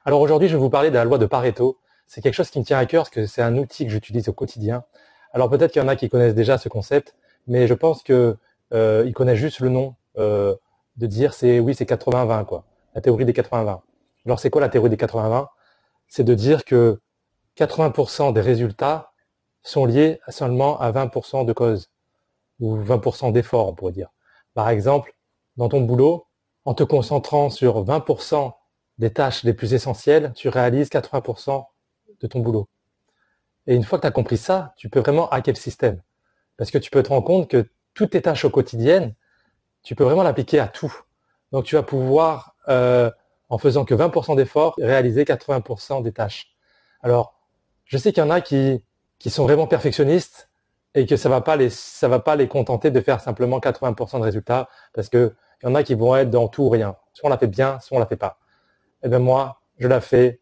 Alors aujourd'hui, je vais vous parler de la loi de Pareto. C'est quelque chose qui me tient à cœur parce que c'est un outil que j'utilise au quotidien. Alors peut-être qu'il y en a qui connaissent déjà ce concept, mais je pense que ils connaissent juste le nom de dire c'est 80-20 quoi. La théorie des 80-20. Alors c'est quoi la théorie des 80-20? C'est de dire que 80% des résultats sont liés seulement à 20% de cause ou 20% d'effort, on pourrait dire. Par exemple, dans ton boulot, en te concentrant sur 20% des tâches les plus essentielles, tu réalises 80% de ton boulot. Et une fois que tu as compris ça, tu peux vraiment hacker le système. Parce que tu peux te rendre compte que toutes tes tâches au quotidien, tu peux vraiment l'appliquer à tout. Donc tu vas pouvoir, en faisant que 20% d'efforts, réaliser 80% des tâches. Alors, je sais qu'il y en a qui sont vraiment perfectionnistes et que ça va pas les contenter de faire simplement 80% de résultats parce que il y en a qui vont être dans tout ou rien. Soit on la fait bien, soit on la fait pas. Et bien moi, je la fais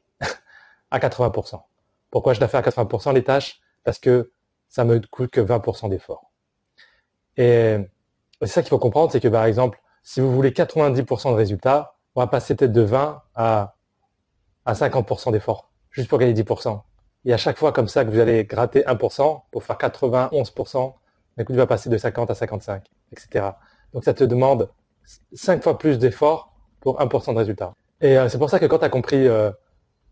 à 80%. Pourquoi je la fais à 80% les tâches? Parce que ça me coûte que 20% d'effort. Et c'est ça qu'il faut comprendre, c'est que par exemple, si vous voulez 90% de résultats, on va passer peut-être de 20 à 50% d'effort, juste pour gagner 10%. Et à chaque fois comme ça que vous allez gratter 1% pour faire 91%, du coup, tu vas passer de 50 à 55, etc. Donc ça te demande 5 fois plus d'efforts pour 1% de résultat. Et c'est pour ça que quand tu as compris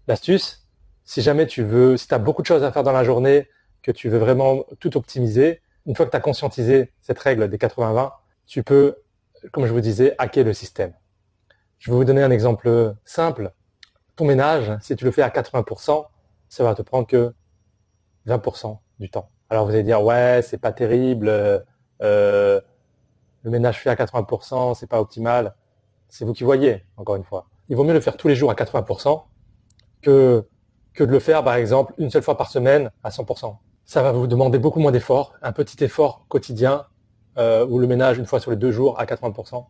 l'astuce, si jamais tu as beaucoup de choses à faire dans la journée, que tu veux vraiment tout optimiser, une fois que tu as conscientisé cette règle des 80-20, tu peux, comme je vous disais, hacker le système. Je vais vous donner un exemple simple. Ton ménage, si tu le fais à 80%, ça va te prendre que 20% du temps. Alors vous allez dire, ouais, c'est pas terrible, le ménage fait à 80%, c'est pas optimal. C'est vous qui voyez, encore une fois. Il vaut mieux le faire tous les jours à 80% que de le faire, par exemple, une seule fois par semaine à 100%. Ça va vous demander beaucoup moins d'efforts, un petit effort quotidien, ou le ménage une fois sur les 2 jours à 80%.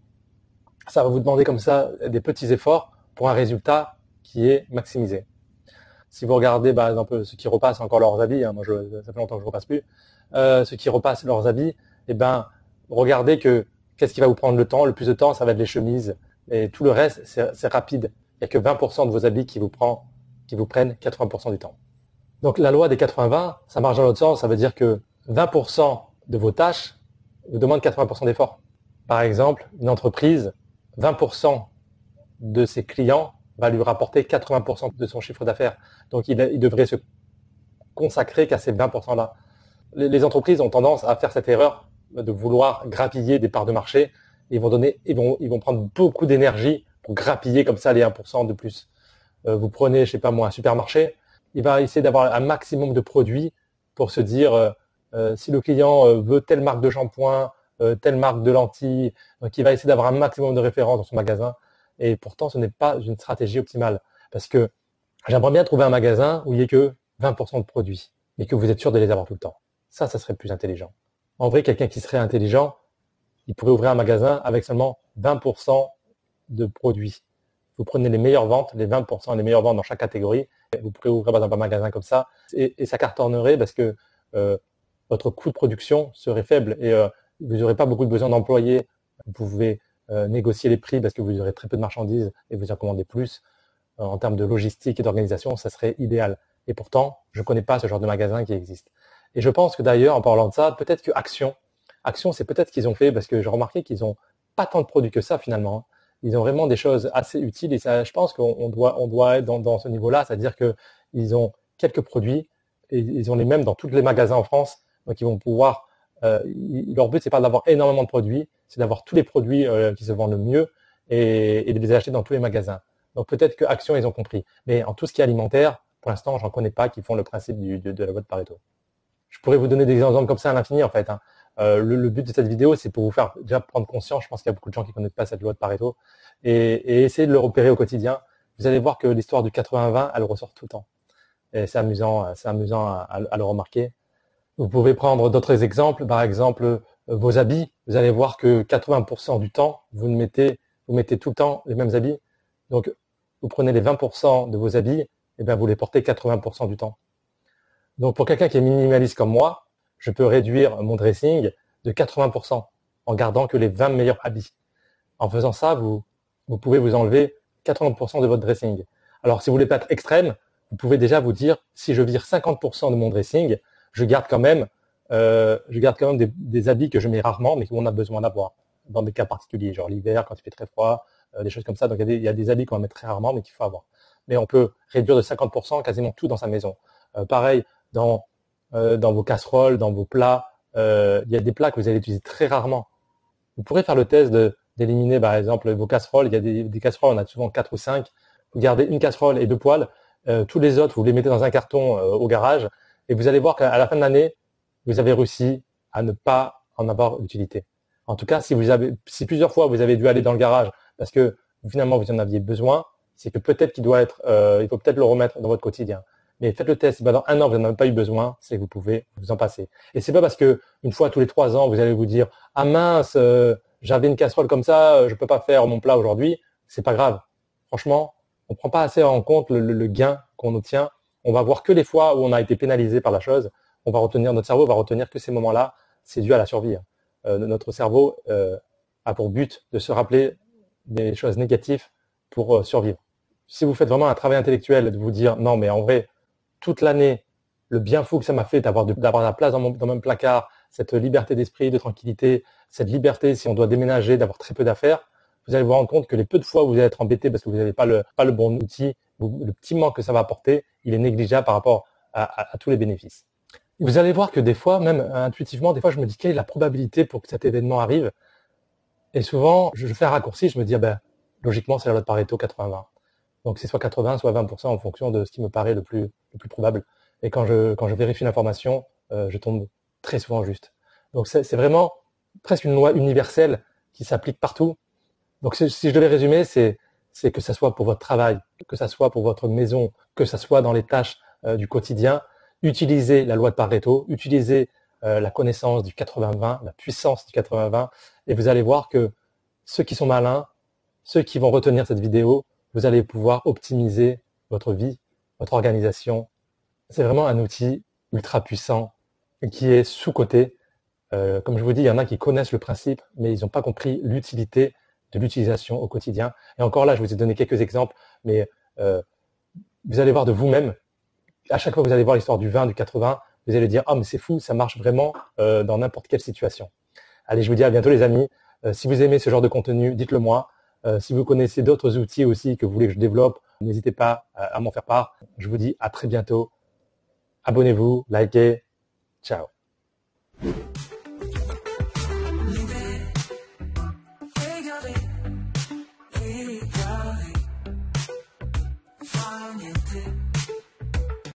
Ça va vous demander comme ça des petits efforts pour un résultat qui est maximisé. Si vous regardez, par exemple, ceux qui repassent encore leurs habits, moi ça fait longtemps que je ne repasse plus, ceux qui repassent leurs habits, eh ben, regardez que qu'est-ce qui va vous prendre le temps? Le plus de temps, ça va être les chemises. Et tout le reste, c'est rapide. Il n'y a que 20% de vos habits qui vous prennent 80% du temps. Donc la loi des 80-20, ça marche dans l'autre sens, ça veut dire que 20% de vos tâches vous demandent 80% d'efforts. Par exemple, une entreprise, 20% de ses clients va lui rapporter 80% de son chiffre d'affaires. Donc il devrait se consacrer qu'à ces 20%-là. Les entreprises ont tendance à faire cette erreur de vouloir grappiller des parts de marché. Ils vont prendre beaucoup d'énergie pour grappiller comme ça les 1% de plus. Vous prenez, je sais pas moi, un supermarché, il va essayer d'avoir un maximum de produits pour se dire si le client veut telle marque de shampoing, telle marque de lentilles, donc il va essayer d'avoir un maximum de références dans son magasin. Et pourtant, ce n'est pas une stratégie optimale. Parce que j'aimerais bien trouver un magasin où il n'y ait que 20% de produits, mais que vous êtes sûr de les avoir tout le temps. Ça serait plus intelligent. En vrai, quelqu'un qui serait intelligent, il pourrait ouvrir un magasin avec seulement 20% de produits. Vous prenez les meilleures ventes, les 20%, les meilleures ventes dans chaque catégorie. Vous pourrez ouvrir par exemple un magasin comme ça et ça cartonnerait parce que votre coût de production serait faible et vous n'aurez pas beaucoup de besoin d'employés. Vous pouvez négocier les prix parce que vous aurez très peu de marchandises et vous en commandez plus. En termes de logistique et d'organisation, ça serait idéal. Et pourtant, je ne connais pas ce genre de magasin qui existe. Et je pense que d'ailleurs, en parlant de ça, peut-être que Action, c'est peut-être ce qu'ils ont fait parce que j'ai remarqué qu'ils n'ont pas tant de produits que ça finalement. Ils ont vraiment des choses assez utiles et ça, je pense qu'on doit être dans ce niveau-là, c'est-à-dire qu'ils ont quelques produits et ils ont les mêmes dans tous les magasins en France. Donc ils vont pouvoir, leur but c'est pas d'avoir énormément de produits, c'est d'avoir tous les produits qui se vendent le mieux et de les acheter dans tous les magasins. Donc peut-être que Action ils ont compris. Mais en tout ce qui est alimentaire, pour l'instant j'en connais pas qui font le principe de la loi de Pareto. Je pourrais vous donner des exemples comme ça à l'infini en fait. Le but de cette vidéo, c'est pour vous faire déjà prendre conscience. Je pense qu'il y a beaucoup de gens qui ne connaissent pas cette loi de Pareto et essayer de le repérer au quotidien. Vous allez voir que l'histoire du 80-20, elle ressort tout le temps. Et c'est amusant à le remarquer. Vous pouvez prendre d'autres exemples. Par exemple, vos habits. Vous allez voir que 80% du temps, vous mettez tout le temps les mêmes habits. Donc, vous prenez les 20% de vos habits, et bien vous les portez 80% du temps. Donc, pour quelqu'un qui est minimaliste comme moi, je peux réduire mon dressing de 80% en gardant que les 20 meilleurs habits. En faisant ça, vous pouvez vous enlever 80% de votre dressing. Alors, si vous voulez pas être extrême, vous pouvez déjà vous dire, si je vire 50% de mon dressing, je garde quand même des habits que je mets rarement, mais qu'on a besoin d'avoir dans des cas particuliers, genre l'hiver, quand il fait très froid, des choses comme ça. Donc, il y a des habits qu'on va mettre très rarement, mais qu'il faut avoir. Mais on peut réduire de 50% quasiment tout dans sa maison. Pareil, dans vos casseroles, dans vos plats, il y a des plats que vous allez utiliser très rarement. Vous pourrez faire le test d'éliminer, par exemple, vos casseroles. Il y a des casseroles, on a souvent 4 ou 5. Vous gardez une casserole et 2 poêles. Tous les autres, vous les mettez dans un carton au garage. Et vous allez voir qu'à la fin de l'année, vous avez réussi à ne pas en avoir d'utilité. En tout cas, si plusieurs fois vous avez dû aller dans le garage parce que finalement vous en aviez besoin, c'est que peut-être il faut peut-être le remettre dans votre quotidien. Mais faites le test. Si dans un an vous n'en avez pas eu besoin, c'est que vous pouvez vous en passer. Et c'est pas parce que une fois tous les 3 ans vous allez vous dire ah mince, j'avais une casserole comme ça, je peux pas faire mon plat aujourd'hui. C'est pas grave. Franchement, on prend pas assez en compte le gain qu'on obtient. On va voir que les fois où on a été pénalisé par la chose. Notre cerveau va retenir que ces moments-là, c'est dû à la survie. Notre cerveau a pour but de se rappeler des choses négatives pour survivre. Si vous faites vraiment un travail intellectuel de vous dire non mais en vrai, toute l'année, le bien fou que ça m'a fait d'avoir la place dans mon placard, cette liberté d'esprit, de tranquillité, cette liberté si on doit déménager, d'avoir très peu d'affaires, vous allez vous rendre compte que les peu de fois où vous allez être embêté parce que vous n'avez pas le bon outil, le petit manque que ça va apporter, il est négligeable par rapport à tous les bénéfices. Vous allez voir que des fois, même intuitivement, des fois je me dis quelle est la probabilité pour que cet événement arrive. Et souvent, je fais un raccourci, je me dis logiquement c'est la loi de Pareto 80-20. Donc c'est soit 80, soit 20% en fonction de ce qui me paraît le plus probable. Et quand je vérifie l'information, je tombe très souvent juste. Donc c'est vraiment presque une loi universelle qui s'applique partout. Donc si je devais résumer, c'est que ça soit pour votre travail, que ça soit pour votre maison, que ça soit dans les tâches du quotidien, utilisez la loi de Pareto, utilisez la connaissance du 80-20, la puissance du 80-20, et vous allez voir que ceux qui sont malins, ceux qui vont retenir cette vidéo, vous allez pouvoir optimiser votre vie, votre organisation. C'est vraiment un outil ultra puissant et qui est sous-coté. Comme je vous dis, il y en a qui connaissent le principe, mais ils n'ont pas compris l'utilité de l'utilisation au quotidien. Et encore là, je vous ai donné quelques exemples, mais vous allez voir de vous-même, à chaque fois que vous allez voir l'histoire du 20, du 80, vous allez dire « Ah, mais c'est fou, ça marche vraiment dans n'importe quelle situation ». Allez, je vous dis à bientôt les amis. Si vous aimez ce genre de contenu, dites-le moi. Si vous connaissez d'autres outils aussi que vous voulez que je développe, n'hésitez pas à m'en faire part. Je vous dis à très bientôt. Abonnez-vous, likez. Ciao. Find it.